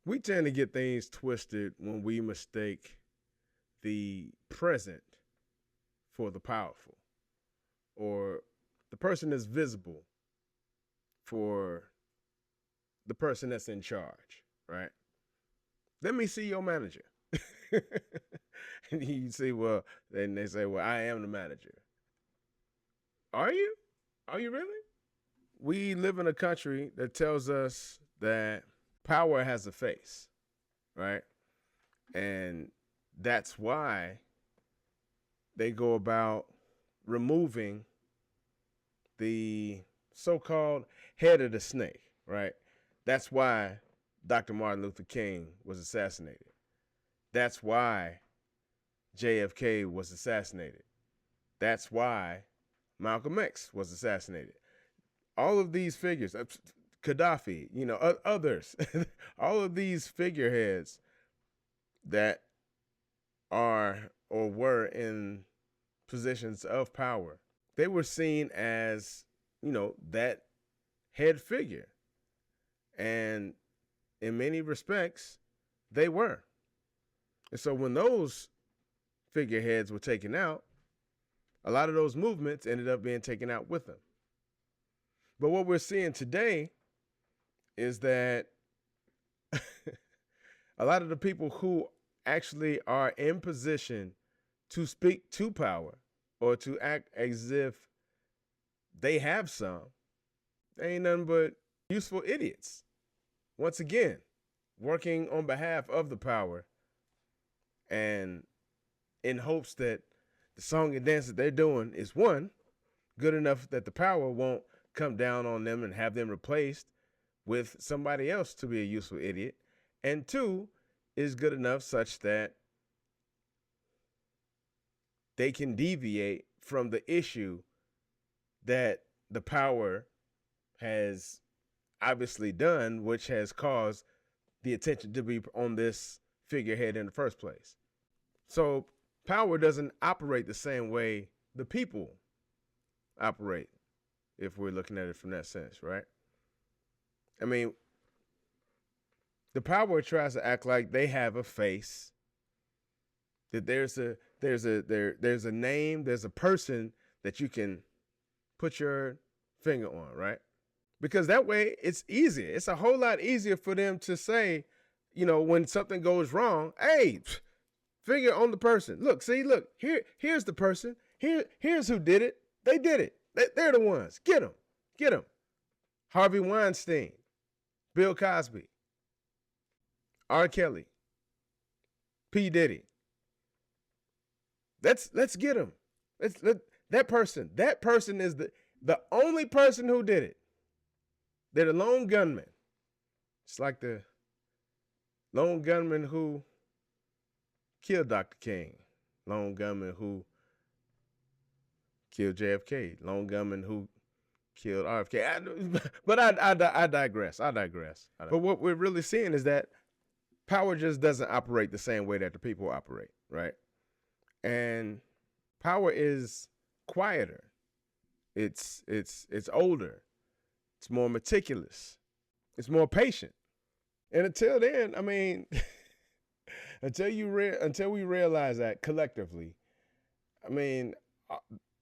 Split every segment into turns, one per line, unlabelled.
We tend to get things twisted when we mistake the present for the powerful, or the person that's visible for the person that's in charge, right? Let me see your manager. And you say, well, then they say, well, I am the manager. Are you? Are you really? We live in a country that tells us that power has a face, right? And that's why they go about removing the so-called head of the snake, right? That's why Dr. Martin Luther King was assassinated. That's why JFK was assassinated. That's why Malcolm X was assassinated. All of these figures, Gaddafi, others, all of these figureheads that are or were in positions of power, they were seen as, that head figure. And in many respects, they were. And so when those figureheads were taken out, a lot of those movements ended up being taken out with them. But what we're seeing today is that a lot of the people who actually are in position to speak to power or to act as if they have some, they ain't nothing but useful idiots. Once again, working on behalf of the power and in hopes that the song and dance that they're doing is, one, good enough that the power won't come down on them and have them replaced with somebody else to be a useful idiot, and two, is good enough such that they can deviate from the issue that the power has obviously done, which has caused the attention to be on this figurehead in the first place. So power doesn't operate the same way the people operate, if we're looking at it from that sense, right? I mean, the power tries to act like they have a face, that there's a name, there's a person that you can put your finger on, right? Because that way it's easier. It's a whole lot easier for them to say, when something goes wrong, hey, finger on the person. Look, here's the person. Here's who did it. They did it. They're the ones. Get them. Harvey Weinstein, Bill Cosby, R. Kelly, P. Diddy. Let's get them. That person is the only person who did it. They're the lone gunman. It's like the lone gunman who killed Dr. King, lone gunman who killed JFK, lone gunman who killed RFK. But I digress. But what we're really seeing is that power just doesn't operate the same way that the people operate, right? And power is quieter. It's older. It's more meticulous. It's more patient. And until then, I mean, until we realize that collectively, I mean,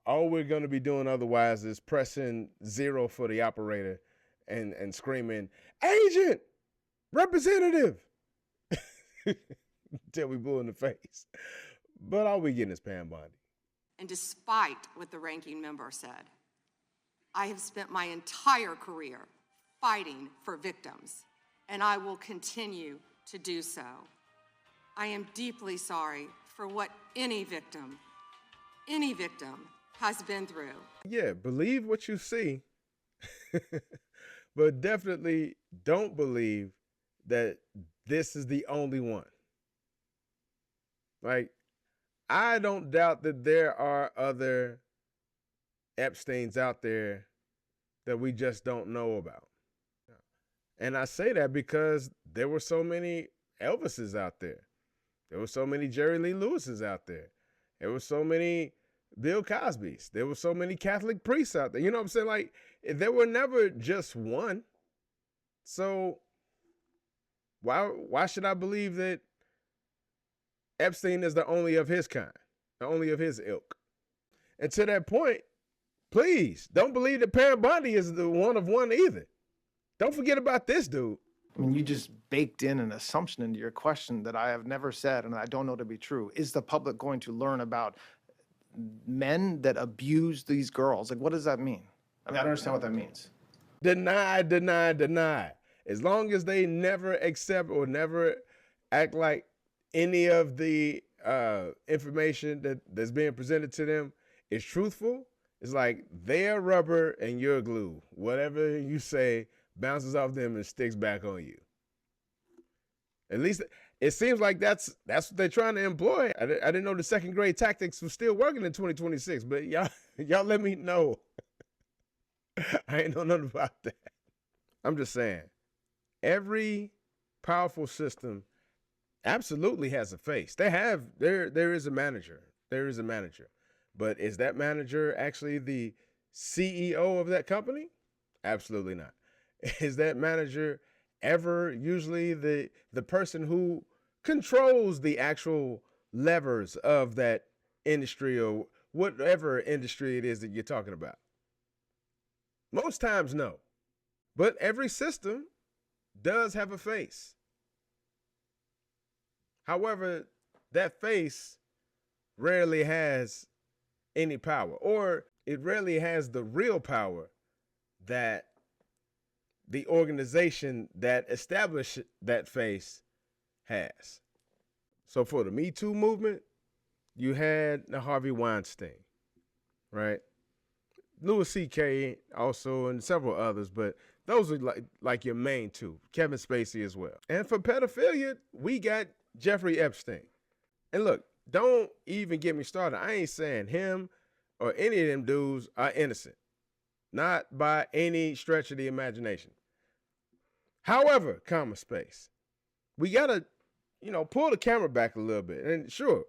all we're going to be doing otherwise is pressing zero for the operator and screaming, agent, representative, until we blue in the face. But all we getting is Pam Bondi.
And despite what the ranking member said, I have spent my entire career fighting for victims, and I will continue to do so. I am deeply sorry for what any victim has been through.
Yeah, believe what you see, but definitely don't believe that this is the only one. Like, I don't doubt that there are other Epsteins out there that we just don't know about. And I say that because there were so many Elvises out there. There were so many Jerry Lee Lewises out there. There were so many Bill Cosbys. There were so many Catholic priests out there. You know what I'm saying? Like, there were never just one. So Why should I believe that Epstein is the only of his kind, the only of his ilk? And to that point, please don't believe that Pam Bondi is the one of one either. Don't forget about this dude.
I mean, you just baked in an assumption into your question that I have never said and I don't know to be true. Is the public going to learn about men that abuse these girls? Like, what does that mean? I mean, I don't understand what that means.
Deny, deny, deny. As long as they never accept or never act like any of the information that's being presented to them is truthful, it's like they're rubber and you're glue. Whatever you say bounces off them and sticks back on you. At least it seems like that's what they're trying to employ. I didn't know the second grade tactics was still working in 2026, but y'all let me know. I ain't know nothing about that. I'm just saying, every powerful system absolutely has a face. There is a manager. There is a manager. But is that manager actually the CEO of that company? Absolutely not. Is that manager ever usually the person who controls the actual levers of that industry or whatever industry it is that you're talking about? Most times, no. But every system does have a face. However, that face rarely has any power, or it rarely has the real power that the organization that established that face has. So for the Me Too movement, you had the Harvey Weinstein, right? Louis C.K. also, and several others, but those are like your main two. Kevin Spacey as well. And for pedophilia, we got Jeffrey Epstein. And look, don't even get me started. I ain't saying him or any of them dudes are innocent. Not by any stretch of the imagination. However, we gotta, pull the camera back a little bit. And sure,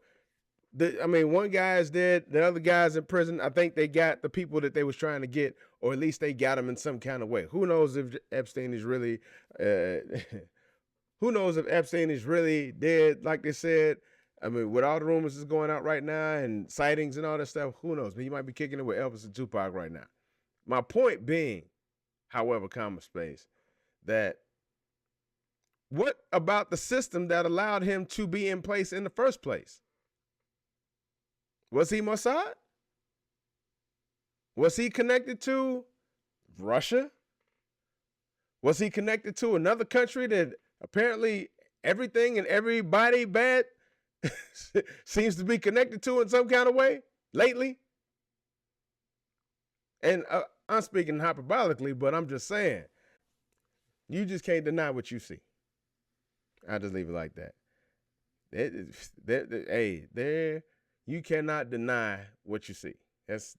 one guy is dead, the other guy's in prison. I think they got the people that they was trying to get, or at least they got them in some kind of way. Who knows if Epstein is really, dead, like they said. I mean, with all the rumors that's going out right now and sightings and all that stuff, who knows? But he might be kicking it with Elvis and Tupac right now. My point being, however, that what about the system that allowed him to be in place in the first place? Was he Mossad? Was he connected to Russia? Was he connected to another country that apparently everything and everybody bad seems to be connected to in some kind of way lately? And I'm speaking hyperbolically, but I'm just saying, you just can't deny what you see. I'll just leave it like that. You cannot deny what you see. That's.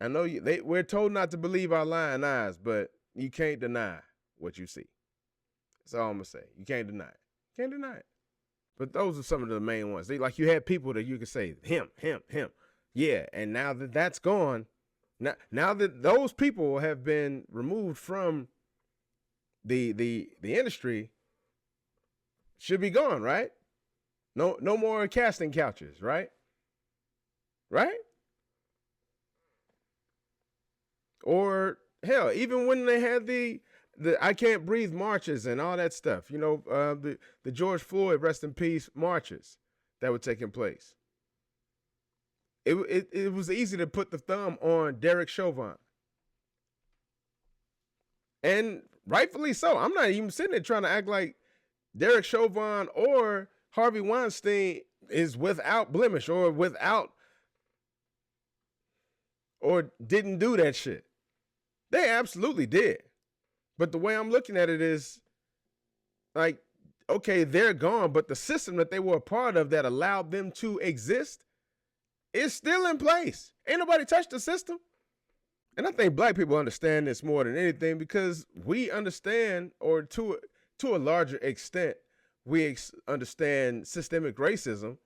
I know we're told not to believe our lying eyes, but you can't deny what you see. That's all I'm gonna say. You can't deny it. Can't deny it. But those are some of the main ones. You had people that you could say him. Yeah, and now that that's gone, now that those people have been removed from the industry, should be gone, right? No more casting couches, right? Right? Or hell, even when they had the I Can't Breathe marches and all that stuff, the George Floyd rest in peace marches that were taking place. It was easy to put the thumb on Derek Chauvin. And rightfully so. I'm not even sitting there trying to act like Derek Chauvin or Harvey Weinstein is without blemish or didn't do that shit. They absolutely did. But the way I'm looking at it is like, okay, they're gone, but the system that they were a part of that allowed them to exist is still in place. Ain't nobody touched the system. And I think black people understand this more than anything because we understand, or to a larger extent, we understand systemic racism.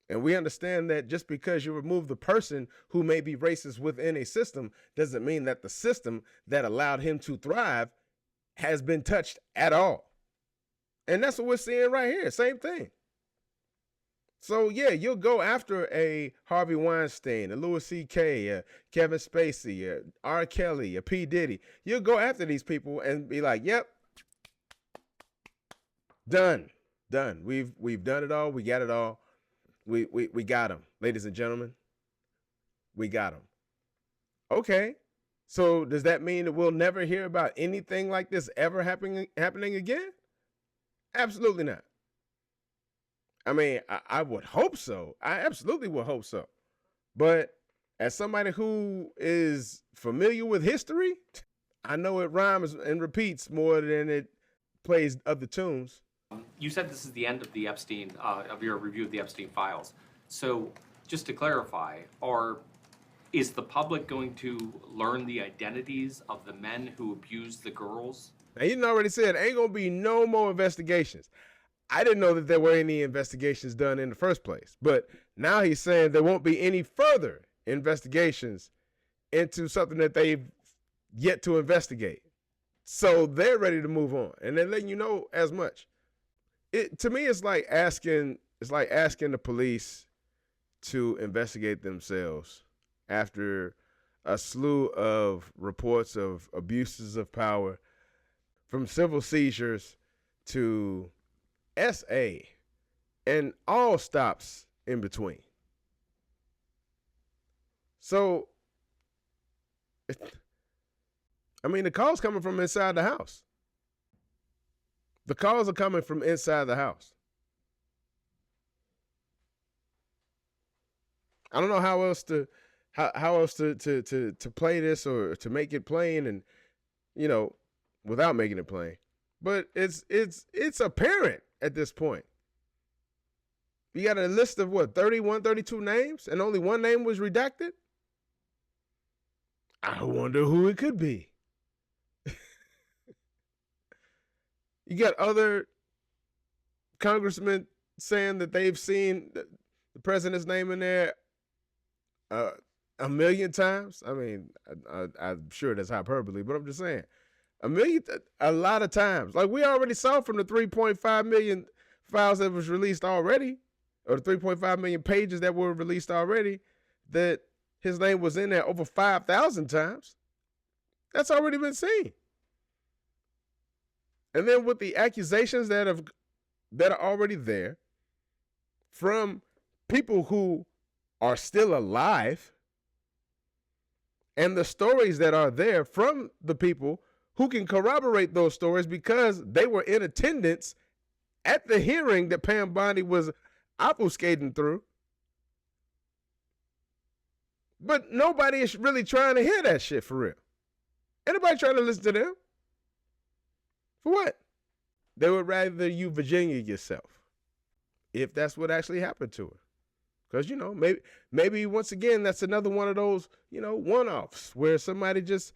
And we understand that just because you remove the person who may be racist within a system doesn't mean that the system that allowed him to thrive has been touched at all. And that's what we're seeing right here. Same thing. So yeah, you'll go after a Harvey Weinstein, a Louis C.K., a Kevin Spacey, a R. Kelly, a P. Diddy. You'll go after these people and be like, "Yep, done. We've done it all. We got it all. We got them, ladies and gentlemen. We got them." Okay. So does that mean that we'll never hear about anything like this ever happening again? Absolutely not. I mean, I would hope so. I absolutely would hope so. But as somebody who is familiar with history, I know it rhymes and repeats more than it plays other tunes.
You said this is the end of the Epstein, of your review of the Epstein files. So just to clarify, is the public going to learn the identities of the men who abused the girls?
Now, you already said ain't gonna be no more investigations. I didn't know that there were any investigations done in the first place. But now he's saying there won't be any further investigations into something that they've yet to investigate. So they're ready to move on. And they're letting you know as much. To me, it's like asking the police to investigate themselves after a slew of reports of abuses of power, from civil seizures to SA, and all stops in between. So, I mean, the calls coming from inside the house. The calls are coming from inside the house. I don't know how else to play this or to make it plain, and without making it plain. But it's apparent at this point. You got a list of 31, 32 names, and only one name was redacted? I wonder who it could be. You got other congressmen saying that they've seen the president's name in there a million times. I mean, I'm sure that's hyperbole, but I'm just saying. A lot of times. Like we already saw from the 3.5 million files that was released already, or the 3.5 million pages that were released already, that his name was in there over 5,000 times. That's already been seen. And then with the accusations that are already there from people who are still alive, and the stories that are there from the people who can corroborate those stories because they were in attendance at the hearing that Pam Bondi was obfuscating through. But nobody is really trying to hear that shit for real. Anybody trying to listen to them? For what? They would rather you Virginia yourself, if that's what actually happened to her. Because, maybe once again, that's another one of those, one-offs where somebody just,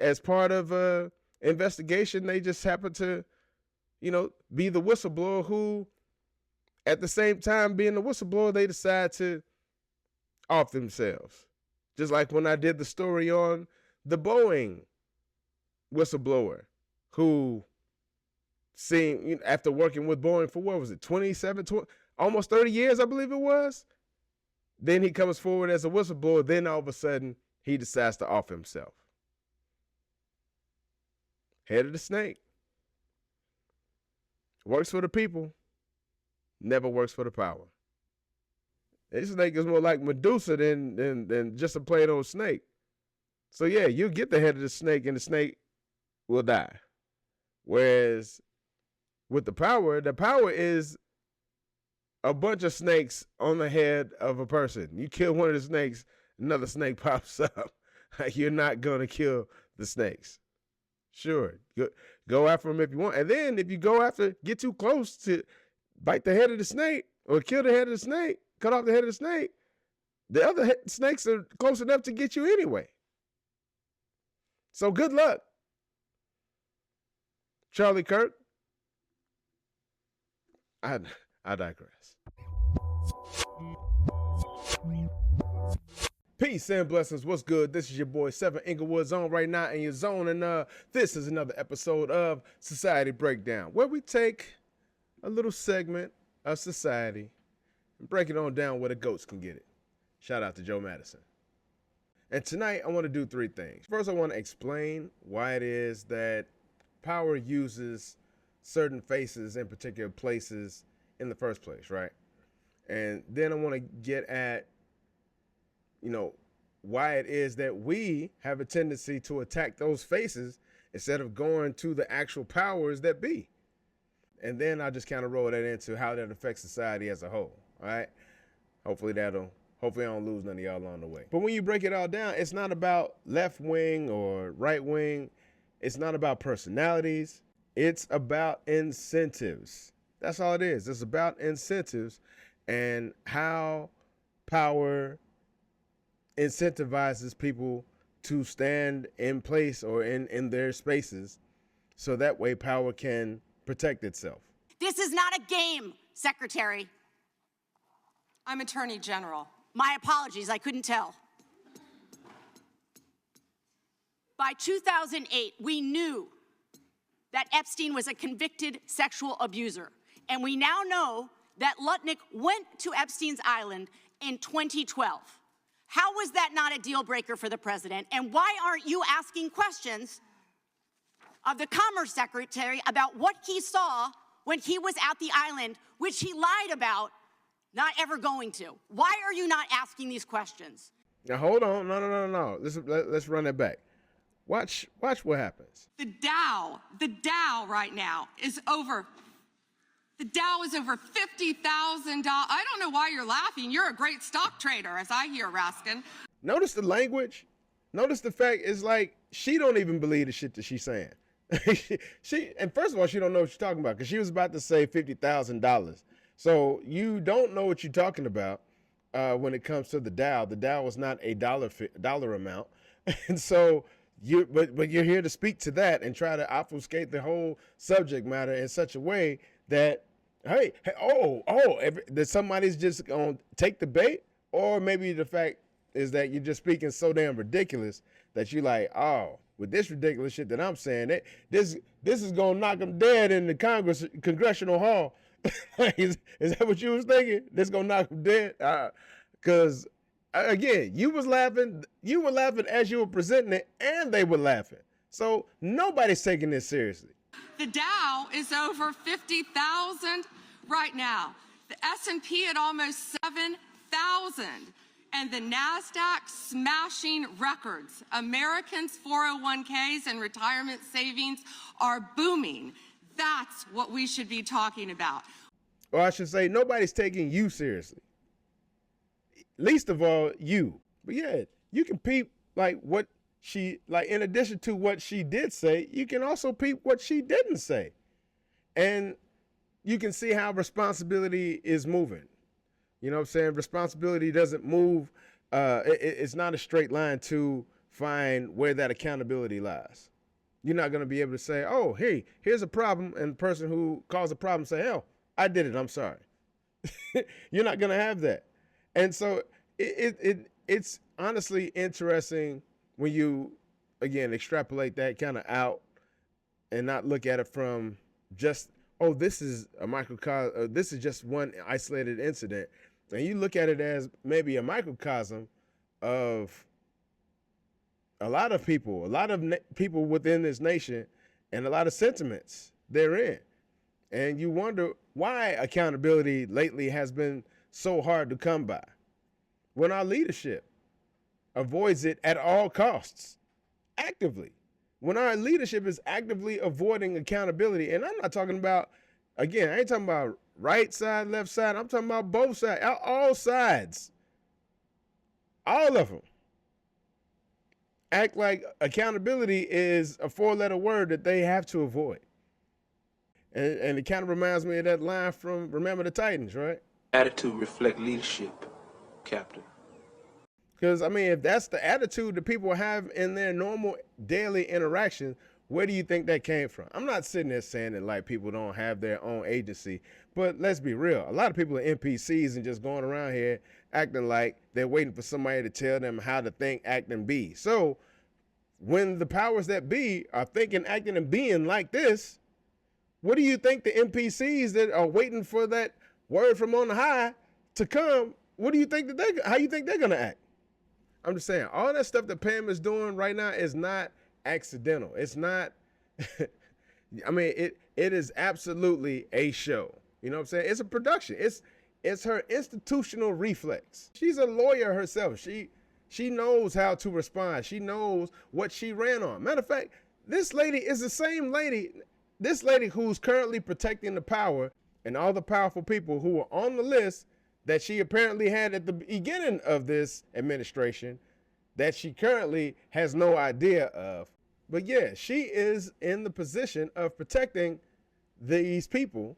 as part of a investigation, they just happen to, be the whistleblower who, at the same time being the whistleblower, they decide to off themselves. Just like when I did the story on the Boeing whistleblower who seemed, after working with Boeing for, 20, almost 30 years, I believe it was. Then he comes forward as a whistleblower. Then all of a sudden, he decides to off himself. Head of the snake. Works for the people. Never works for the power. This snake is more like Medusa than just a plain old snake. So yeah, you get the head of the snake and the snake will die. Whereas with the power is a bunch of snakes on the head of a person. You kill one of the snakes, another snake pops up. You're not going to kill the snakes. Sure, go after them if you want. And then if you get too close to bite the head of the snake or kill the head of the snake, cut off the head of the snake, the other snakes are close enough to get you anyway. So good luck, Charlie Kirk. I digress. Peace and blessings. What's good? This is your boy Seven Inglewood's on right now in your zone, and this is another episode of Society Breakdown, where we take a little segment of society and break it on down where the goats can get it. Shout out to Joe Madison. And tonight I want to do three things. First, I want to explain why it is that power uses certain faces in particular places in the first place, right? And then I want to get at why it is that we have a tendency to attack those faces instead of going to the actual powers that be. And then I'll just kind of roll that into how that affects society as a whole. All right. Hopefully I don't lose none of y'all along the way. But when you break it all down, it's not about left wing or right wing. It's not about personalities. It's about incentives. That's all it is. It's about incentives and how power incentivizes people to stand in place or in their spaces so that way power can protect itself.
This is not a game, Secretary.
I'm Attorney General.
My apologies, I couldn't tell. By 2008, we knew that Epstein was a convicted sexual abuser. And we now know that Lutnick went to Epstein's Island in 2012. How was that not a deal breaker for the president? And why aren't you asking questions of the Commerce Secretary about what he saw when he was at the island, which he lied about not ever going to? Why are you not asking these questions?
Now hold on, no. Let's run that back. Watch what happens.
The Dow right now is over. The Dow is over $50,000. I don't know why you're laughing. You're a great stock trader, as I hear, Raskin.
Notice the language. Notice the fact is like she don't even believe the shit that she's saying. And first of all, she don't know what she's talking about because she was about to say $50,000. So you don't know what you're talking about when it comes to the Dow. The Dow was not a dollar amount, and so but you're here to speak to that and try to obfuscate the whole subject matter in such a way that that somebody's just gonna take the bait, or maybe the fact is that you're just speaking so damn ridiculous that you like, oh, with this ridiculous shit that I'm saying, this is gonna knock them dead in the congressional hall. is that what you was thinking? This gonna knock them dead? Because again, you were laughing as you were presenting it, and they were laughing. So nobody's taking this seriously.
The Dow is over 50,000 right now. The S&P at almost 7,000. And the NASDAQ smashing records. Americans' 401ks and retirement savings are booming. That's what we should be talking about.
Or I should say, nobody's taking you seriously. Least of all, you. But yeah, you can peep like what she, like in addition to what she did say, you can also peep what she didn't say. And you can see how responsibility is moving. You know what I'm saying? Responsibility doesn't move. It's not a straight line to find where that accountability lies. You're not going to be able to say, oh, hey, here's a problem. And the person who caused the problem say, hell, I did it. I'm sorry. You're not going to have that. And so it's honestly interesting when you, again, extrapolate that kind of out and not look at it from just, oh, this is a microcosm, this is just one isolated incident. And you look at it as maybe a microcosm of a lot of people, people within this nation and a lot of sentiments therein. And you wonder why accountability lately has been so hard to come by when our leadership avoids it at all costs, actively. When our leadership is actively avoiding accountability, and I'm not talking about, again, I ain't talking about right side, left side, I'm talking about both sides, all sides, all of them. Act like accountability is a four-letter word that they have to avoid. And it kind of reminds me of that line from Remember the Titans, right?
Attitude reflect leadership, Captain.
Because, I mean, if that's the attitude that people have in their normal daily interaction, Where do you think that came from? I'm not sitting there saying that like people don't have their own agency, but let's be real. A lot of people are NPCs and just going around here acting like they're waiting for somebody to tell them how to think, act, and be. So when the powers that be are thinking, acting, and being like this, what do you think the NPCs that are waiting for that word from on high to come, what do you think that how you think they're gonna act? I'm just saying, all that stuff that Pam is doing right now is not accidental. It's not, I mean, it is absolutely a show. You know what I'm saying? It's a production. It's her institutional reflex. She's a lawyer herself. She knows how to respond. She knows what she ran on. Matter of fact, this lady is the same lady, this lady who's currently protecting the power and all the powerful people who were on the list that she apparently had at the beginning of this administration that she currently has no idea of. But yeah, she is in the position of protecting these people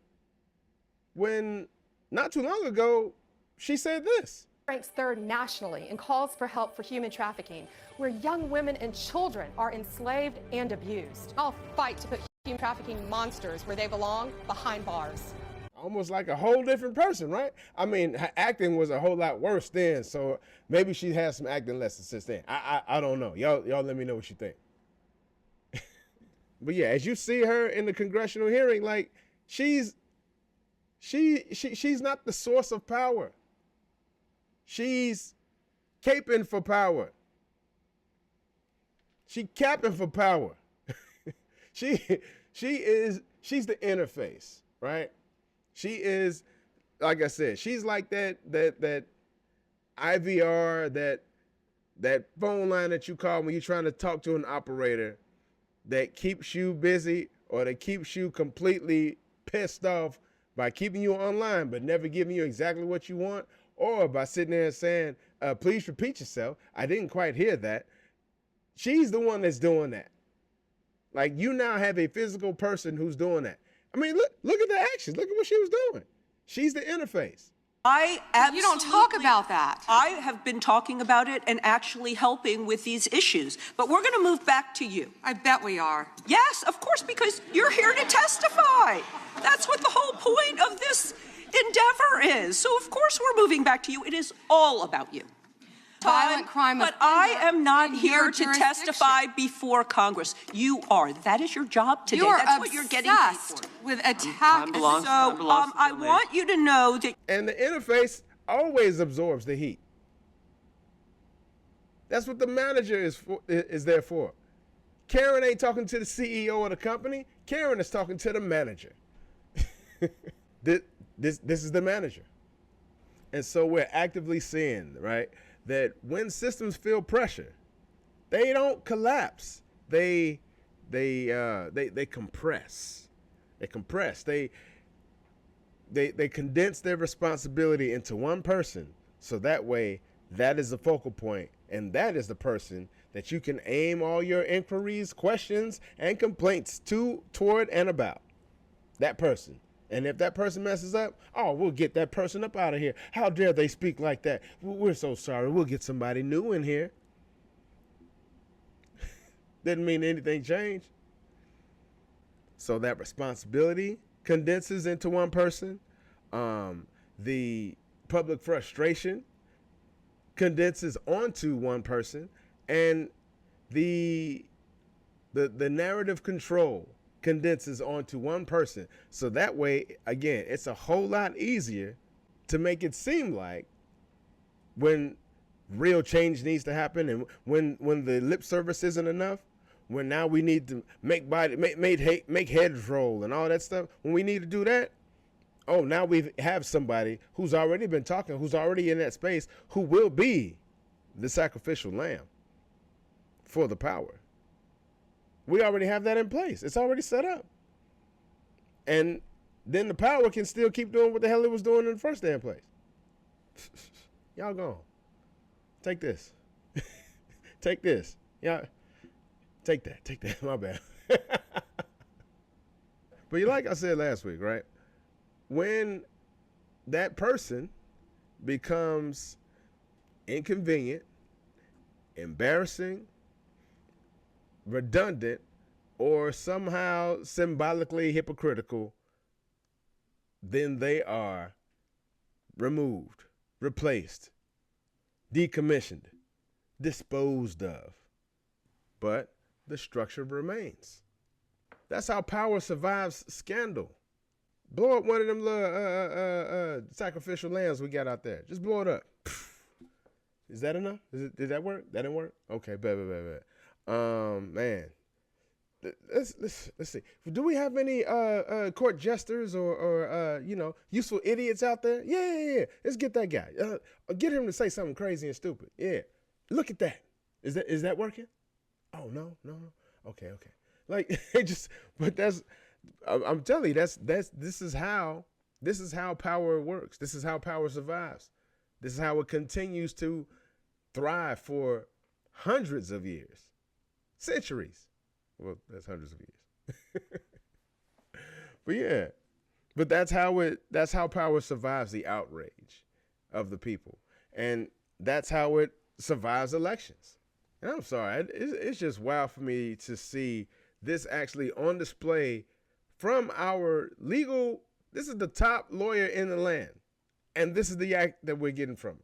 when not too long ago, she said this.
Ranks third nationally and calls for help for human trafficking, where young women and children are enslaved and abused. I'll fight to put human trafficking monsters where they belong, behind bars.
Almost like a whole different person, right? I mean, her acting was a whole lot worse then, so maybe she has some acting lessons since then. I don't know. Y'all let me know what you think. But yeah, as you see her in the congressional hearing, like she's not the source of power. She's caping for power. She capping for power. she's the interface, right? She is, like I said, she's like that IVR, that phone line that you call when you're trying to talk to an operator that keeps you busy or that keeps you completely pissed off by keeping you online but never giving you exactly what you want, or by sitting there and saying, please repeat yourself. I didn't quite hear that. She's the one that's doing that. Like, you now have a physical person who's doing that. I mean, look at the actions. Look at what she was doing. She's the interface.
You don't talk about that.
I have been talking about it and actually helping with these issues. But we're going to move back to you.
I bet we are.
Yes, of course, because you're here to testify. That's what the whole point of this endeavor is. So, of course, we're moving back to you. It is all about you.
Violent crime
But I am not
in
here
your
to
jurisdiction.
testify before Congress. You are. That is your job today.
You are
That's what you're getting paid
obsessed
for.
with attack.
I want you to know that.
And the interface always absorbs the heat. That's what the manager is there for. Karen ain't talking to the CEO of the company. Karen is talking to the manager. This is the manager. And so we're actively seeing, right, that when systems feel pressure, they don't collapse. They compress. They compress. They condense their responsibility into one person, so that way that is the focal point, and that is the person that you can aim all your inquiries, questions, and complaints toward and about. That person. And if that person messes up, oh, we'll get that person up out of here. How dare they speak like that? We're so sorry. We'll get somebody new in here. Didn't mean anything changed. So that responsibility condenses into one person. The public frustration condenses onto one person. And the narrative control condenses onto one person. So that way, again, it's a whole lot easier to make it seem like when real change needs to happen, and when the lip service isn't enough, when now we need to make heads roll and all that stuff, when we need to do that, oh, now we have somebody who's already been talking, who's already in that space, who will be the sacrificial lamb for the power. We already have that in place. It's already set up. And then the power can still keep doing what the hell it was doing in the first damn place. Y'all go. Take this. Take this. Y'all take that. Take that. My bad. But like I said last week, right? When that person becomes inconvenient, embarrassing, redundant, or somehow symbolically hypocritical, then they are removed, replaced, decommissioned, disposed of. But the structure remains. That's how power survives scandal. Blow up one of them little sacrificial lambs we got out there. Just blow it up. Is that enough? Did that work? That didn't work? Okay, bad. Man. Let's see. Do we have any court jesters or useful idiots out there? Yeah. Let's get that guy. Get him to say something crazy and stupid. Yeah. Look at that. Is that working? Oh no. Okay. Like I'm telling you, this is how power works. This is how power survives. This is how it continues to thrive for hundreds of years, centuries. Well, that's hundreds of years. But that's how power survives the outrage of the people, and that's how it survives elections. And I'm sorry, it's just wild for me to see this actually on display from our legal. This is the top lawyer in the land, and this is the act that we're getting from him.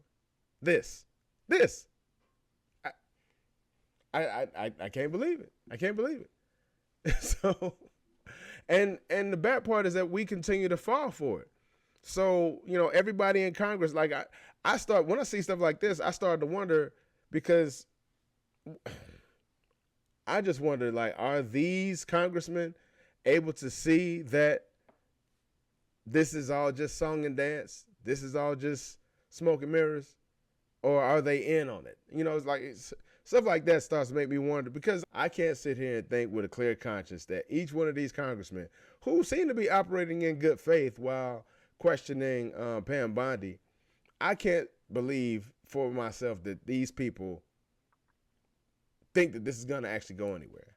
This. I can't believe it. I can't believe it. So, and the bad part is that we continue to fall for it. So, everybody in Congress, like when I see stuff like this, I start to wonder, because I just wonder, like, are these congressmen able to see that this is all just song and dance? This is all just smoke and mirrors? Or are they in on it? Stuff like that starts to make me wonder, because I can't sit here and think with a clear conscience that each one of these congressmen, who seem to be operating in good faith while questioning Pam Bondi, I can't believe for myself that these people think that this is going to actually go anywhere.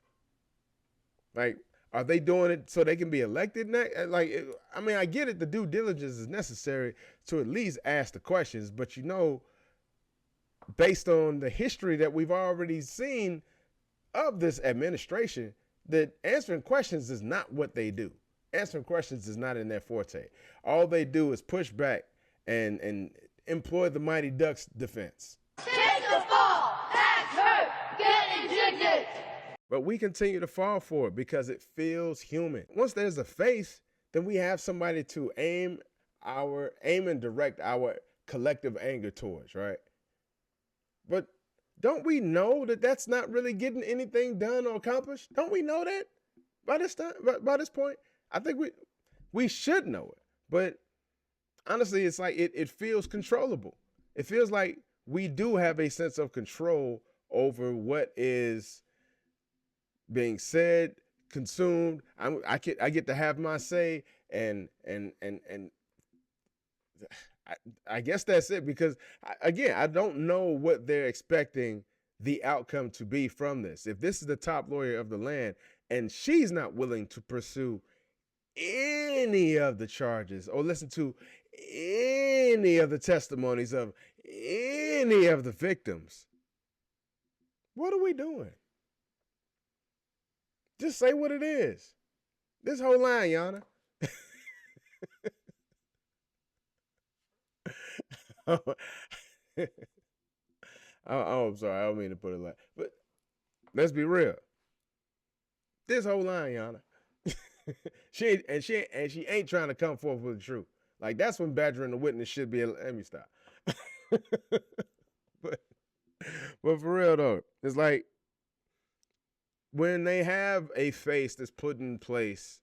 Like, are they doing it so they can be elected next? I get it. The due diligence is necessary to at least ask the questions, but based on the history that we've already seen of this administration, that answering questions is not what they do. Answering questions is not in their forte. All they do is push back and employ the Mighty Ducks defense.
Take the fall. That's hurt. Get indignant.
But we continue to fall for it because it feels human. Once there's a face, then we have somebody to aim and direct our collective anger towards, right? But don't we know that that's not really getting anything done or accomplished? Don't we know that by this time, by this point? I think we should know it. But honestly, it's like it feels controllable. It feels like we do have a sense of control over what is being said, consumed. I get to have my say, and I guess that's it, because again, I don't know what they're expecting the outcome to be from this. If this is the top lawyer of the land and she's not willing to pursue any of the charges or listen to any of the testimonies of any of the victims, what are we doing? Just say what it is. This whole line, Yana. I'm sorry. I don't mean to put it like, but let's be real. This whole line, Yana. she ain't trying to come forth with the truth. Like, that's when badgering the witness should be. Let me stop. but for real though, it's like when they have a face that's put in place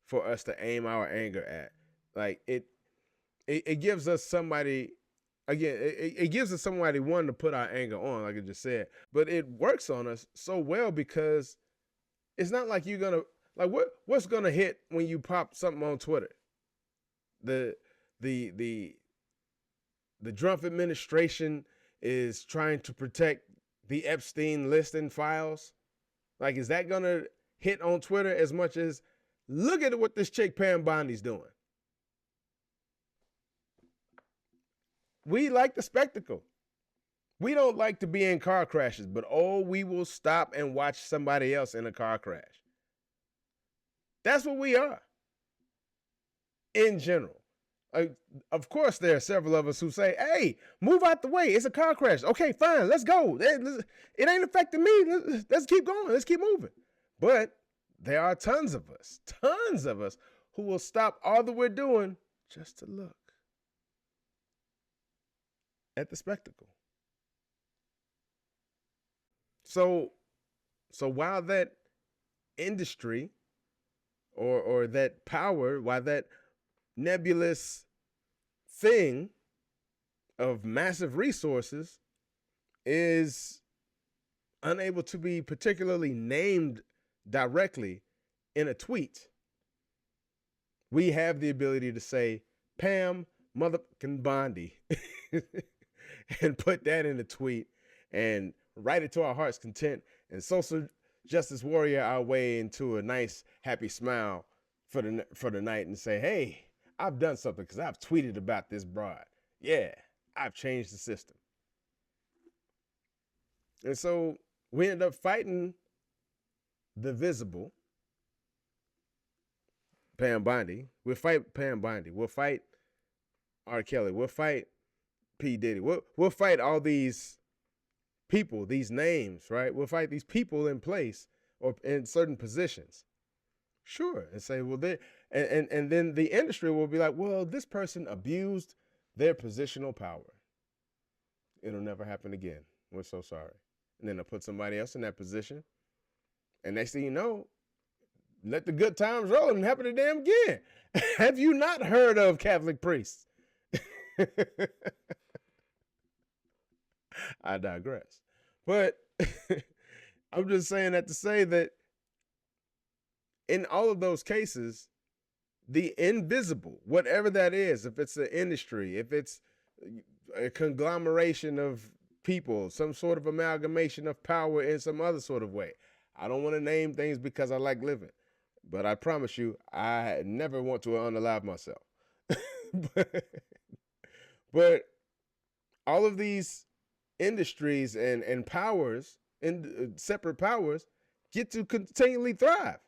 for us to aim our anger at, like it gives us somebody. Again, it gives us somebody, one, to put our anger on, like I just said, but it works on us so well because it's not like you're gonna, like, what's gonna hit when you pop something on Twitter? The Trump administration is trying to protect the Epstein list and files. Like, is that gonna hit on Twitter as much as, look at what this chick Pam Bondi's doing? We like the spectacle. We don't like to be in car crashes, but we will stop and watch somebody else in a car crash. That's what we are in general. Of course, there are several of us who say, hey, move out the way. It's a car crash. Okay, fine, let's go. It ain't affecting me. Let's keep going. Let's keep moving. But there are tons of us who will stop all that we're doing just to look at the spectacle. So while that industry or that power, while that nebulous thing of massive resources is unable to be particularly named directly in a tweet, we have the ability to say, Pam motherfucking Bondi, and put that in a tweet and write it to our heart's content and social justice warrior our way into a nice, happy smile for the night and say, hey, I've done something because I've tweeted about this broad. Yeah, I've changed the system. And so we end up fighting the visible, Pam Bondi. We'll fight Pam Bondi. We'll fight R. Kelly. We'll fight P. Diddy. We'll fight all these people, these names, right? We'll fight these people in place or in certain positions. Sure. And say, well, and then the industry will be like, well, this person abused their positional power. It'll never happen again. We're so sorry. And then they'll put somebody else in that position. And next thing you know, let the good times roll and happen to them again. Have you not heard of Catholic priests? I digress. But I'm just saying that to say that in all of those cases, the invisible, whatever that is, if it's an industry, if it's a conglomeration of people, some sort of amalgamation of power in some other sort of way. I don't want to name things because I like living, but I promise you, I never want to unalive myself. But all of these industries and powers, and separate powers, get to continually thrive.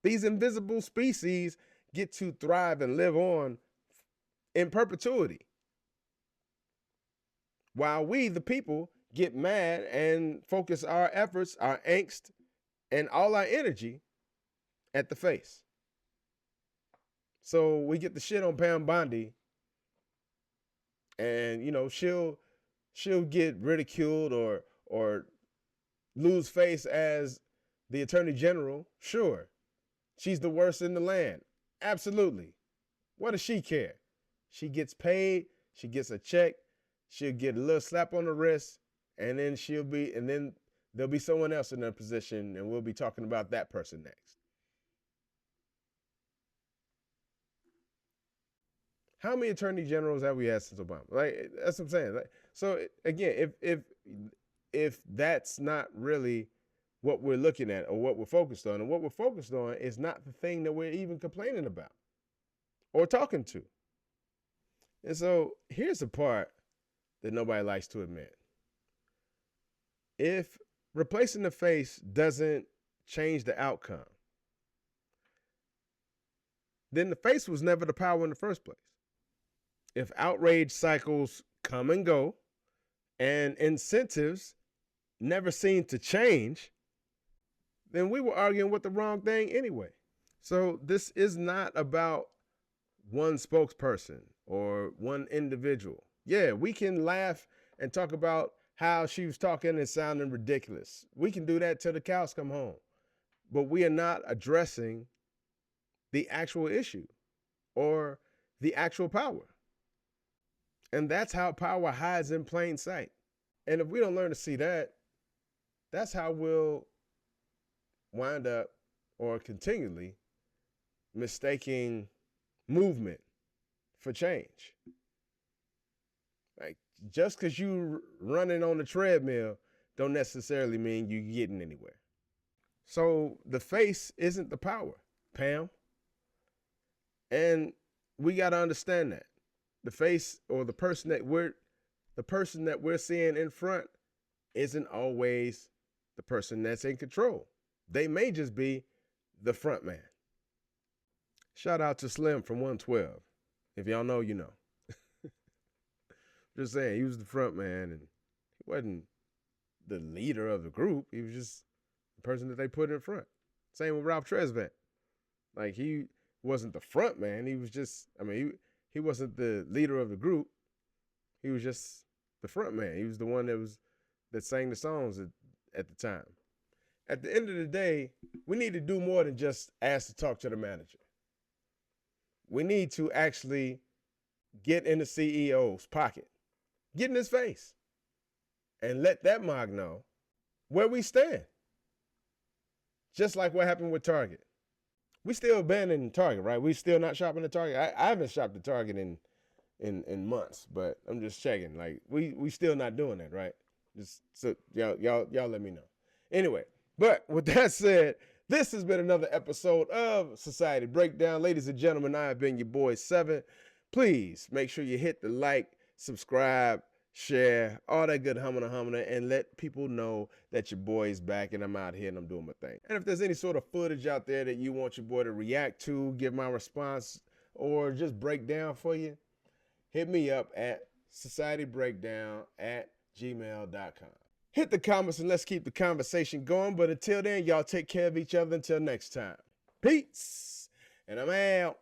These invisible species get to thrive and live on in perpetuity. While we, the people, get mad and focus our efforts, our angst, and all our energy at the face. So we get the shit on Pam Bondi, and you know she'll get ridiculed or lose face as the Attorney General. Sure, she's the worst in the land. Absolutely. What does she care? She gets paid. She gets a check. She'll get a little slap on the wrist, and then there'll be someone else in her position, and we'll be talking about that person next. How many attorney generals have we had since Obama? Like, that's what I'm saying. Like, so again, if that's not really what we're looking at or what we're focused on, and what we're focused on is not the thing that we're even complaining about or talking to. And so here's the part that nobody likes to admit. If replacing the face doesn't change the outcome, then the face was never the power in the first place. If outrage cycles come and go and incentives never seem to change, then we were arguing with the wrong thing anyway. So this is not about one spokesperson or one individual. Yeah, we can laugh and talk about how she was talking and sounding ridiculous. We can do that till the cows come home. But we are not addressing the actual issue or the actual power. And that's how power hides in plain sight. And if we don't learn to see that, that's how we'll wind up or continually mistaking movement for change. Like, just because you running on the treadmill don't necessarily mean you getting anywhere. So the face isn't the power, Pam. And we got to understand that. The face or the person that we're seeing in front isn't always the person that's in control. They may just be the front man. Shout out to Slim from 112. If y'all know, you know. Just saying, he was the front man, and he wasn't the leader of the group. He was just the person that they put in front. Same with Ralph Tresvant. Like, he wasn't the front man. He was just, I mean, he wasn't the leader of the group. He was just the front man. He was the one that sang the songs at the time. At the end of the day, we need to do more than just ask to talk to the manager. We need to actually get in the CEO's pocket, get in his face, and let that mug know where we stand. Just like what happened with Target. We still abandoning Target, right? We still not shopping at Target. I haven't shopped at Target in months, but I'm just checking. Like, we still not doing that, right? Just so y'all let me know. Anyway, but with that said, this has been another episode of Society Breakdown. Ladies and gentlemen, I have been your boy 7. Please make sure you hit the like, subscribe, share, all that good humana, and let people know that your boy is back and I'm out here and I'm doing my thing. And if there's any sort of footage out there that you want your boy to react to, give my response, or just break down for you, hit me up at societybreakdown@gmail.com. Hit the comments and let's keep the conversation going. But until then, y'all take care of each other until next time. Peace. And I'm out.